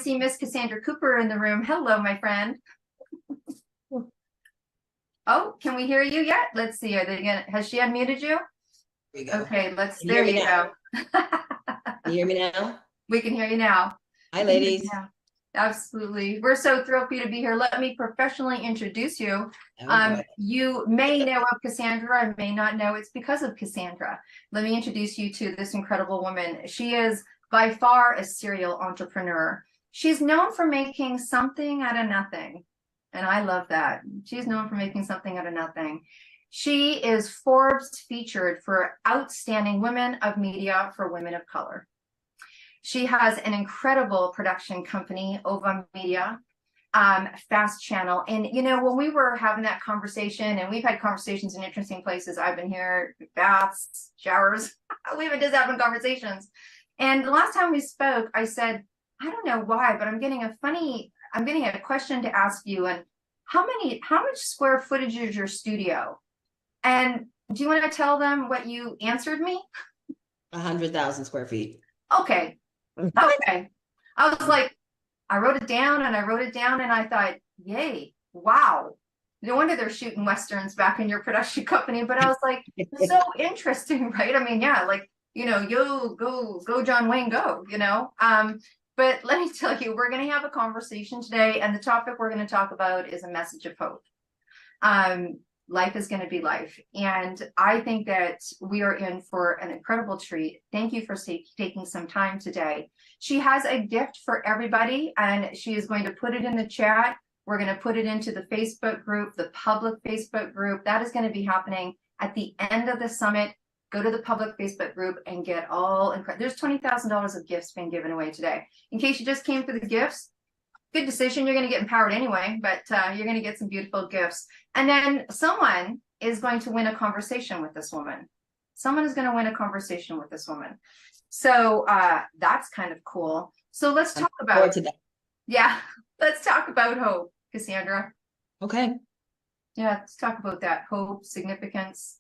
see Miss Cassandra Cooper in the room. Hello, my friend. Oh, can we hear you yet? Let's see. Are they gonna? Has she unmuted you? There you go. Okay, let's. There you go. Can you hear me now? We can hear you now. Hi, ladies. Yeah, absolutely. We're so thrilled for you to be here. Let me professionally introduce you. Oh, You may know of Cassandra, I may not know. It's because of Cassandra. Let me introduce you to this incredible woman. She is by far a serial entrepreneur. She's known for making something out of nothing. And I love that. She's known for making something out of nothing. She is Forbes featured for Outstanding Women of Media for Women of Color. She has an incredible production company, Ova Media, Fast Channel. And, you know, when we were having that conversation, and we've had conversations in interesting places, I've been here, baths, showers, we've been just having conversations. And the last time we spoke, I said, I don't know why, but I'm getting a question to ask you. And how much square footage is your studio? And do you want to tell them what you answered me? 100,000 square feet. Okay. Okay. I was like, I wrote it down and I thought, yay, wow. No wonder they're shooting Westerns back in your production company. But I was like, so interesting, right? I mean, yeah, like, you know, yo, go, John Wayne, go, you know. But let me tell you, we're going to have a conversation today, and the topic we're going to talk about is a message of hope. Life is going to be life. And I think that we are in for an incredible treat. Thank you for taking some time today. She has a gift for everybody, and she is going to put it in the chat. We're going to put it into the Facebook group, the public Facebook group. That is going to be happening at the end of the summit. Go to the public Facebook group and get all incredible. There's $20,000 of gifts being given away today. In case you just came for the gifts, good decision. You're going to get empowered anyway, but you're going to get some beautiful gifts. And then someone is going to win a conversation with this woman. Someone is going to win a conversation with this woman. So that's kind of cool. So let's talk about let's talk about hope, Cassandra. Okay. Yeah, let's talk about that hope, significance.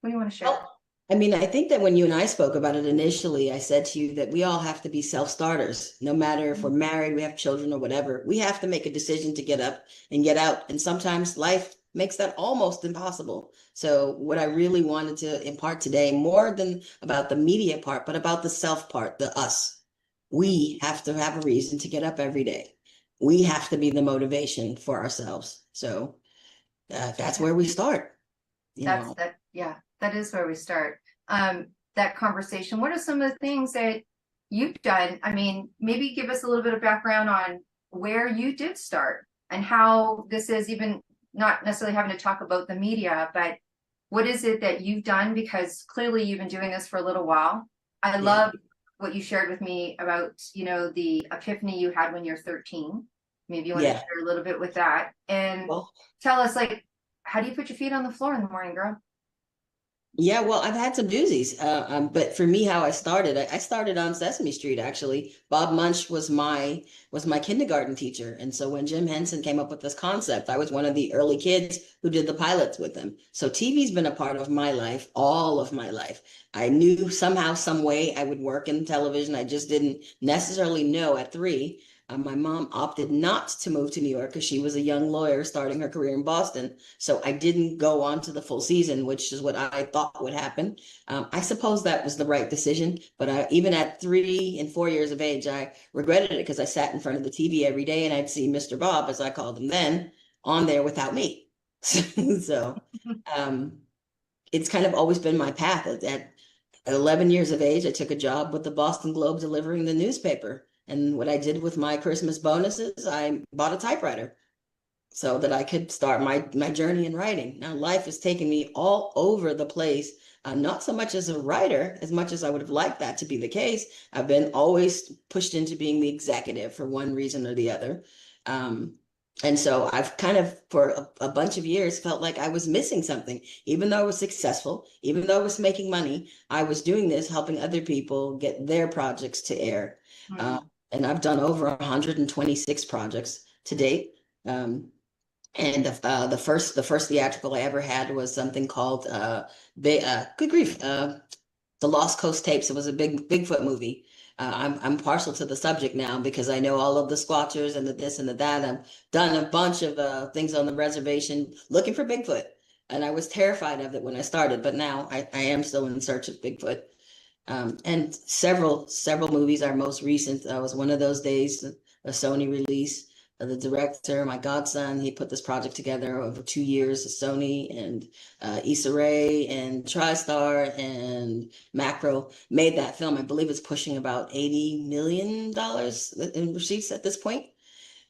What do you want to share? Well, I mean, I think that when you and I spoke about it initially, I said to you that we all have to be self-starters. No matter if we're married, we have children or whatever, we have to make a decision to get up and get out. And sometimes life makes that almost impossible. So what I really wanted to impart today, more than about the media part, but about the self part, the us. We have to have a reason to get up every day. We have to be the motivation for ourselves. So that's where we start. That is where we start. That conversation. What are some of the things that you've done? I mean, maybe give us a little bit of background on where you did start and how this is, even not necessarily having to talk about the media, but what is it that you've done? Because clearly you've been doing this for a little while. I love what you shared with me about, you know, the epiphany you had when you're 13. Maybe you want to share a little bit with that and tell us, like, how do you put your feet on the floor in the morning, girl? Yeah, well, I've had some doozies, but for me, how I started on Sesame Street. Actually, Bob Munch was my kindergarten teacher, and so when Jim Henson came up with this concept, I was one of the early kids who did the pilots with him. So TV's been a part of my life, all of my life. I knew somehow, some way, I would work in television. I just didn't necessarily know at 3. My mom opted not to move to New York because she was a young lawyer starting her career in Boston. So I didn't go on to the full season, which is what I thought would happen. I suppose that was the right decision. But even at 3 and 4 years of age, I regretted it because I sat in front of the TV every day and I'd see Mr. Bob, as I called him then, on there without me. So it's kind of always been my path. At 11 years of age, I took a job with the Boston Globe delivering the newspaper. And what I did with my Christmas bonuses, I bought a typewriter so that I could start my journey in writing. Now, life has taken me all over the place, not so much as a writer, as much as I would have liked that to be the case. I've been always pushed into being the executive for one reason or the other. And so I've kind of, for a bunch of years, felt like I was missing something. Even though I was successful, even though I was making money, I was doing this, helping other people get their projects to air. And I've done over 126 projects to date. And the first theatrical I ever had was something called good grief, the Lost Coast Tapes. It was a Bigfoot movie. I'm partial to the subject now because I know all of the squatchers and the this and the that. I've done a bunch of things on the reservation looking for Bigfoot, and I was terrified of it when I started, but now I am still in search of Bigfoot. And several movies. Our most recent was One of Those Days, a Sony release. The director, my godson, he put this project together over 2 years. Sony and Issa Rae and TriStar and Macro made that film. I believe it's pushing about $80 million in receipts at this point.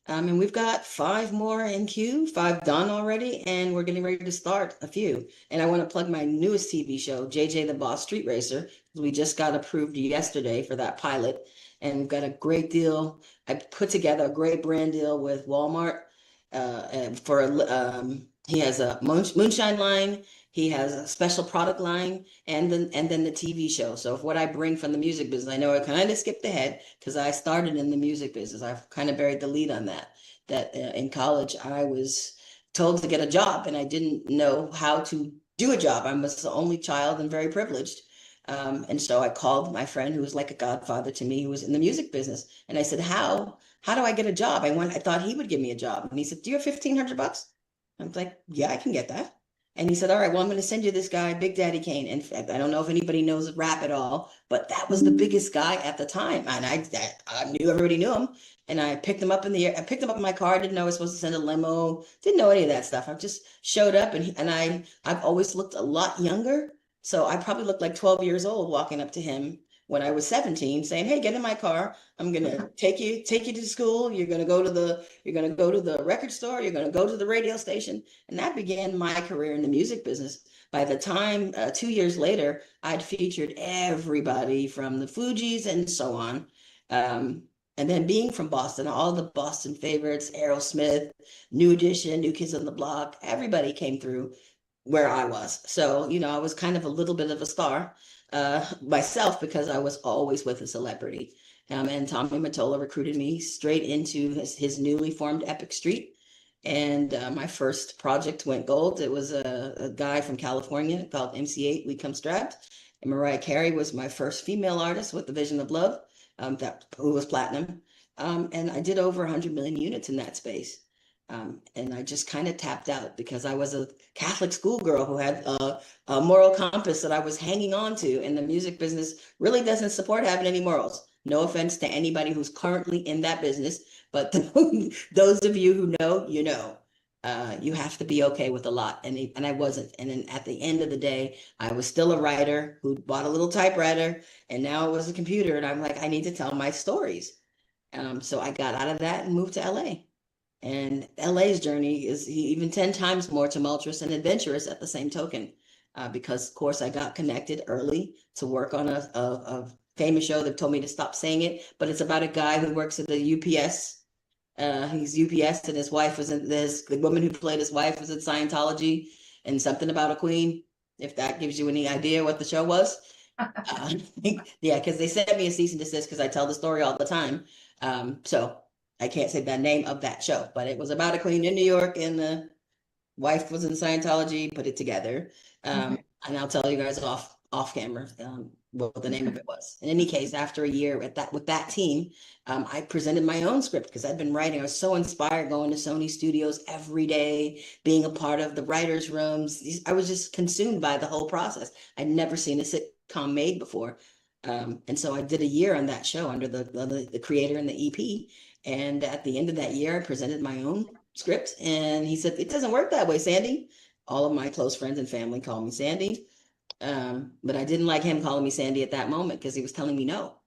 And we've got 5 more in queue, 5 done already, and we're getting ready to start a few. And I want to plug my newest TV show, JJ the Boss Street Racer. We just got approved yesterday for that pilot, and we've got a great deal. I put together a great brand deal with Walmart. And he has a moonshine line, he has a special product line, and then the TV show. So if what I bring from the music business, I know I kind of skipped ahead because I started in the music business. I've kind of buried the lead on that. In college I was told to get a job, and I didn't know how to do a job. I was the only child and very privileged. And so I called my friend who was like a godfather to me, who was in the music business, and I said, how do I get a job? I thought he would give me a job. And he said, do you have $1,500? I was like, yeah, I can get that. And he said, all right, well, I'm going to send you this guy, Big Daddy Kane. In fact, I don't know if anybody knows rap at all, but that was the biggest guy at the time. And I knew everybody knew him. And I picked him up in the air. I picked him up in my car. I didn't know I was supposed to send a limo. Didn't know any of that stuff. I just showed up, and I've always looked a lot younger. So I probably looked like 12 years old walking up to him when I was 17, saying, hey, get in my car. I'm gonna take you to school. You're gonna go to the record store. You're gonna go to the radio station. And that began my career in the music business. By the time 2 years later, I'd featured everybody from the Fugees and so on. And then being from Boston, all the Boston favorites, Aerosmith, New Edition, New Kids on the Block, everybody came through where I was. So, I was kind of a little bit of a star myself because I was always with a celebrity. And Tommy Mottola recruited me straight into his newly formed Epic Street. And my first project went gold. It was a guy from California called MC8, We Come Strapped. And Mariah Carey was my first female artist with the Vision of Love, who was platinum. And I did over 100 million units in that space. And I just kind of tapped out because I was a Catholic schoolgirl who had a moral compass that I was hanging on to. And the music business really doesn't support having any morals. No offense to anybody who's currently in that business, but those of you who know, you have to be okay with a lot. And I wasn't. And then at the end of the day, I was still a writer who bought a little typewriter, and now it was a computer. And I'm like, I need to tell my stories. So I got out of that and moved to LA. And LA's journey is even 10 times more tumultuous and adventurous at the same token, because, of course, I got connected early to work on a famous show. They've told me to stop saying it, but it's about a guy who works at the UPS. He's UPS, and his wife was in this. The woman who played his wife was in Scientology, and something about a queen. If that gives you any idea what the show was, yeah, because they sent me a cease and desist because I tell the story all the time. So I can't say the name of that show, but it was about a queen in New York, and the wife was in Scientology, put it together. And I'll tell you guys off camera what the name of it was. In any case, after a year with that team, I presented my own script because I'd been writing. I was so inspired going to Sony Studios every day, being a part of the writers' rooms. I was just consumed by the whole process. I'd never seen a sitcom made before. And so I did a year on that show under the creator and the EP. And at the end of that year, I presented my own script, and he said, it doesn't work that way, Sandy. All of my close friends and family call me Sandy. But I didn't like him calling me Sandy at that moment because he was telling me no.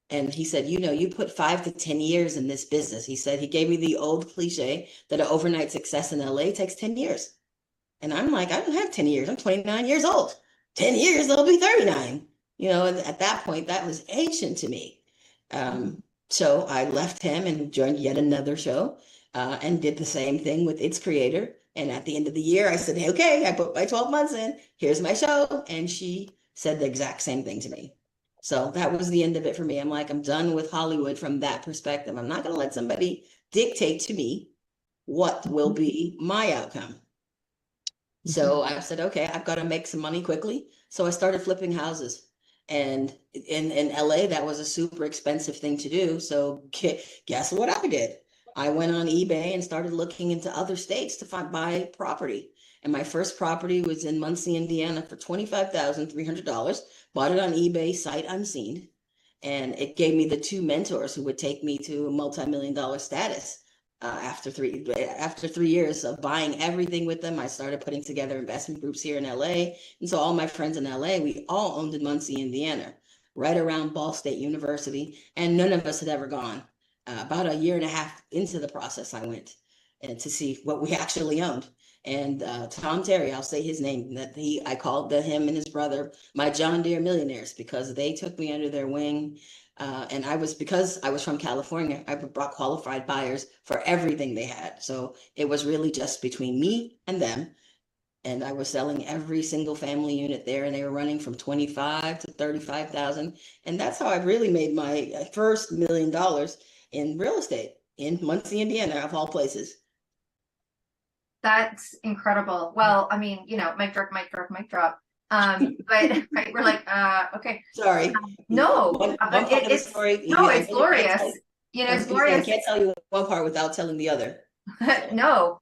And he said, you put 5 to 10 years in this business. He said, he gave me the old cliche that an overnight success in LA takes 10 years. And I'm like, I don't have 10 years. I'm 29 years old. 10 years, I'll be 39. And at that point, that was ancient to me. So I left him and joined yet another show and did the same thing with its creator. And at the end of the year, I said, hey, okay, I put my 12 months in. Here's my show. And she said the exact same thing to me. So that was the end of it for me. I'm like, I'm done with Hollywood from that perspective. I'm not going to let somebody dictate to me what will be my outcome. So I said, okay, I've got to make some money quickly. So I started flipping houses. And in LA, that was a super expensive thing to do. So guess what I did? I went on eBay and started looking into other states to buy property. And my first property was in Muncie, Indiana for $25,300. Bought it on eBay, sight unseen. And it gave me the two mentors who would take me to a multi-million-dollar status. After 3 years of buying everything with them, I started putting together investment groups here in LA. And so all my friends in LA, we all owned in Muncie, Indiana, right around Ball State University, and none of us had ever gone. About a year and a half into the process, I went and to see what we actually owned. And Tom Terry, I'll say his name, I called him and his brother my John Deere millionaires, because they took me under their wing. And because I was from California, I brought qualified buyers for everything they had. So it was really just between me and them. And I was selling every single family unit there, and they were running from 25 to 35,000. And that's how I really made my first $1 million in real estate in Muncie, Indiana, of all places. That's incredible. Well, I mean, mic drop, mic drop, mic drop. But right, we're like, okay. Sorry. No, one but part of the story. no, it's glorious. It's glorious. I can't tell you one part without telling the other. No,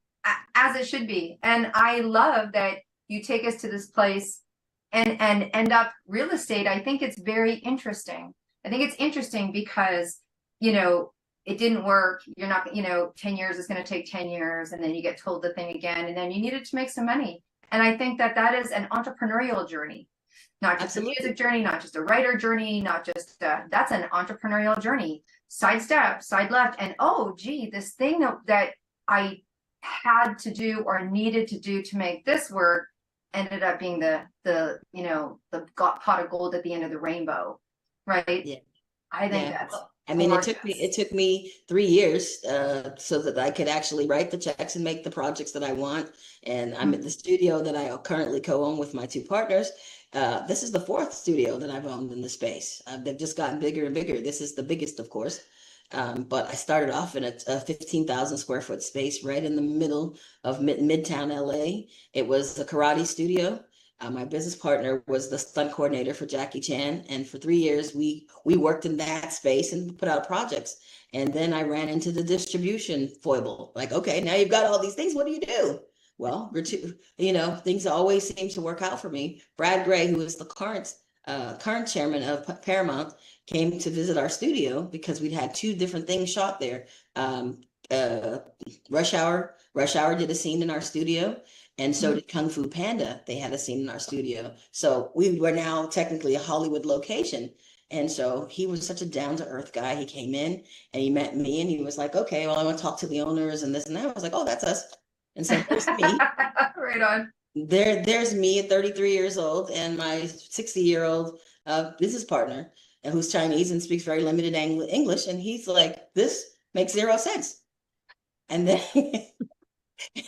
as it should be. And I love that you take us to this place and end up real estate. I think it's very interesting. I think it's interesting because, it didn't work. You're not, 10 years is going to take 10 years. And then you get told the thing again, and then you needed to make some money. And I think that is an entrepreneurial journey, not just a music journey, not just a writer journey, not just, that's an entrepreneurial journey. Side step, side left. And, oh, gee, this thing that I had to do or needed to do to make this work ended up being the pot of gold at the end of the rainbow. Right. Yeah. I think that's, I mean, it took me 3 years so that I could actually write the checks and make the projects that I want. And I'm at the studio that I currently co-own with my two partners. This is the fourth studio that I've owned in the space. They've just gotten bigger and bigger. This is the biggest, of course. But I started off in a 15,000 square foot space right in the middle of Midtown LA. It was a karate studio. My business partner was the stunt coordinator for Jackie Chan. And for 3 years, we worked in that space and put out projects. And then I ran into the distribution foible. Like, okay, now you've got all these things. What do you do? Well, things always seem to work out for me. Brad Gray, who is the current chairman of Paramount, came to visit our studio because we'd had two different things shot there. Rush Hour did a scene in our studio. And so did Kung Fu Panda. They had a scene in our studio. So we were now technically a Hollywood location. And so he was such a down-to-earth guy. He came in and he met me and he was like, okay, well, I want to talk to the owners and this and that. I was like, oh, that's us. And so there's me. Right on. There's me at 33 years old and my 60-year-old business partner, who's Chinese and speaks very limited English. And he's like, this makes zero sense. And then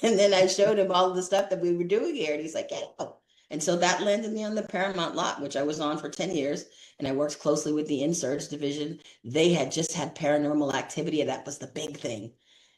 and then I showed him all of the stuff that we were doing here. And he's like, yeah. Oh. And so that landed me on the Paramount lot, which I was on for 10 years. And I worked closely with the in-search division. They had just had Paranormal Activity, and that was the big thing.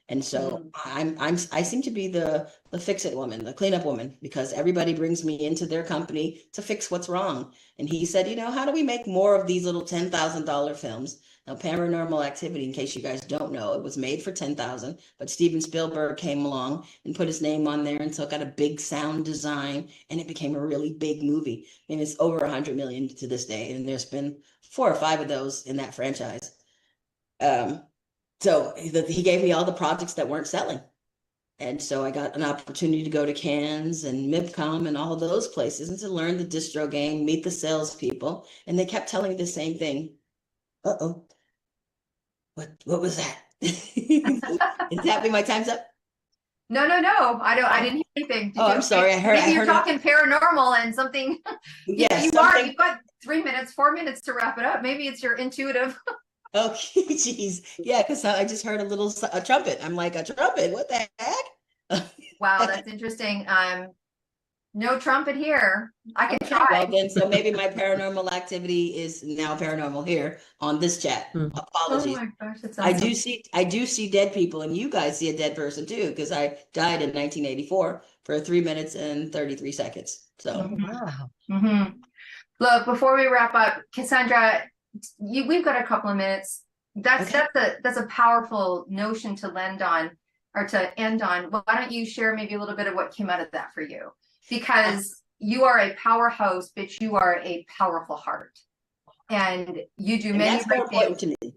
And so I seem to be the fix-it woman, the cleanup woman, because everybody brings me into their company to fix what's wrong. And he said, how do we make more of these little $10,000 films? Now, Paranormal Activity, in case you guys don't know, it was made for $10,000, but Steven Spielberg came along and put his name on there, and so it got a big sound design, and it became a really big movie. And it's over 100 million to this day, and there's been 4 or 5 of those in that franchise. So he gave me all the projects that weren't selling. And so I got an opportunity to go to Cannes and MIPCOM and all of those places and to learn the distro game, meet the salespeople. And they kept telling me the same thing. Uh-oh. What was that? Is that my time's up? No. I didn't hear anything. I'm sorry. I heard. Maybe you're talking paranormal and something. Yes, you are. You've got 3 minutes, 4 minutes to wrap it up. Maybe it's your intuitive. Okay, geez. Yeah, because I just heard a trumpet. I'm like, a trumpet? What the heck? Wow, that's interesting. No trumpet here. I can try. Well, then, so maybe my Paranormal Activity is now paranormal here on this chat. Apologies. Oh my gosh, I do see dead people, and you guys see a dead person too, because I died in 1984 for 3 minutes and 33 seconds. So wow. Mm-hmm. Look, before we wrap up, Cassandra, we've got a couple of minutes. Okay. That's a powerful notion to lend on or to end on. Why don't you share maybe a little bit of what came out of that for you? Uh, Because you are a powerhouse, but you are a powerful heart, and you do and many that's more right important things. to me.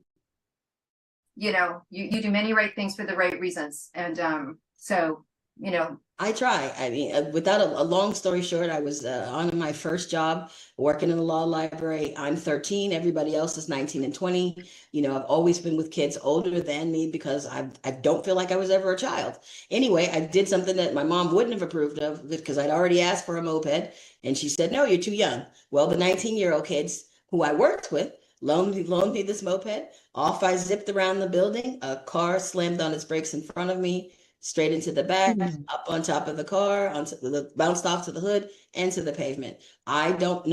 You know, you do many right things for the right reasons, and so you know, I try. I mean, without a long story short, I was on my first job working in the law library. I'm 13. Everybody else is 19 and 20. You know, I've always been with kids older than me because I don't feel like I was ever a child. Anyway, I did something that my mom wouldn't have approved of because I'd already asked for a moped and she said, no, you're too young. Well, the 19-year-old kids who I worked with loaned me this moped. Off I zipped around the building. A car slammed on its brakes in front of me, straight into the back, up on top of the car, onto the bounced off to the hood and to the pavement. I don't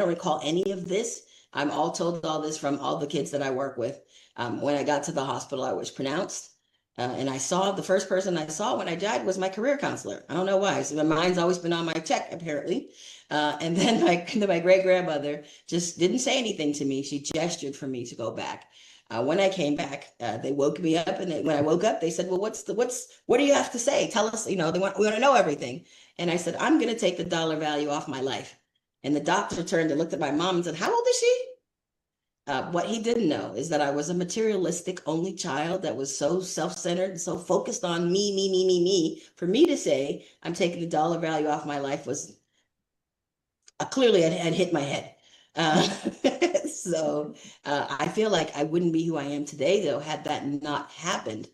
recall any of this. I'm all told all this from all the kids that I work with. When I got to the hospital, I was pronounced. And I saw the first person I saw when I died was my career counselor. I don't know why. So my mind's always been on my check, apparently. And then my great grandmother just didn't say anything to me. She gestured for me to go back. When I came back, they woke me up, and when I woke up, they said, "Well, what do you have to say? Tell us. You know, we want to know everything." And I said, "I'm going to take the dollar value off my life." And the doctor turned and looked at my mom and said, "How old is she?" What he didn't know is that I was a materialistic only child that was so self-centered and so focused on me, me, me, me, me. For me to say I'm taking the dollar value off my life was clearly had hit my head. Uh, so I feel like I wouldn't be who I am today, though, had that not happened.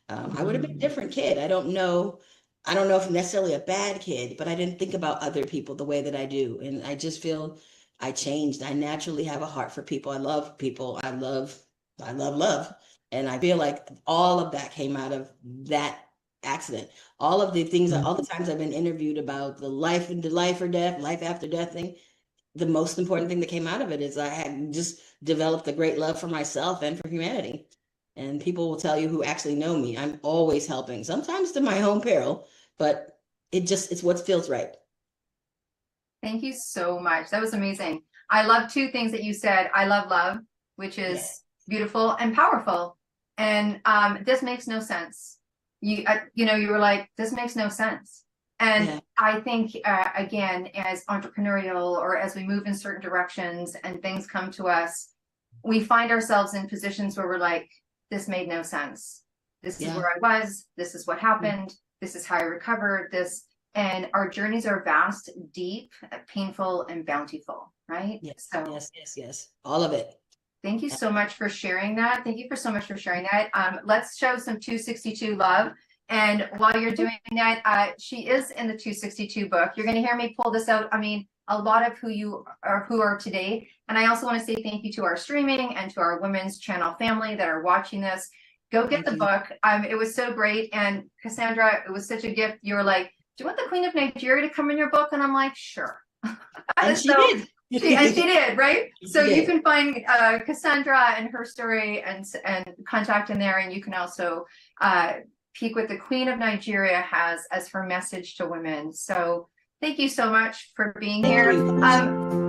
I would have been a different kid. I don't know. I don't know if I'm necessarily a bad kid, but I didn't think about other people the way that I do. And I just feel I changed. I naturally have a heart for people. I love people. I love love. And I feel like all of that came out of that accident. All of the things, all the times I've been interviewed about the life and the life or death, life after death thing, the most important thing that came out of it is I had just developed a great love for myself and for humanity. And people will tell you who actually know me, I'm always helping, sometimes to my own peril, but it's what feels right. thank you so much. That was amazing. I love two things that you said. I love love, which Yeah. is beautiful and powerful. And this makes no sense. You know, you were like, this makes no sense. And Yeah. I think, again, as entrepreneurial or as we move in certain directions and things come to us, we find ourselves in positions where we're like, this made no sense. This is Yeah. where I was. This is what happened. This is how I recovered. And our journeys are vast, deep, painful, and bountiful, right? Yes, So yes, yes, yes. All of it. thank you so much for sharing that. Thank you for so much for sharing that. Let's show some 262 love. And while you're doing that, she is in the 262 book. You're going to hear me pull this out. I mean, a lot of who are today. And I also want to say thank you to our streaming and to our women's channel family that are watching this. Go get the book. It was so great. And Cassandra, it was such a gift. You were like, do you want the Queen of Nigeria to come in your book? And I'm like, sure. And she So did. she did, right? So She you did. can find Cassandra and her story and contact in there, and you can also peek what the Queen of Nigeria has as her message to women. So thank you so much for being Thank here. you.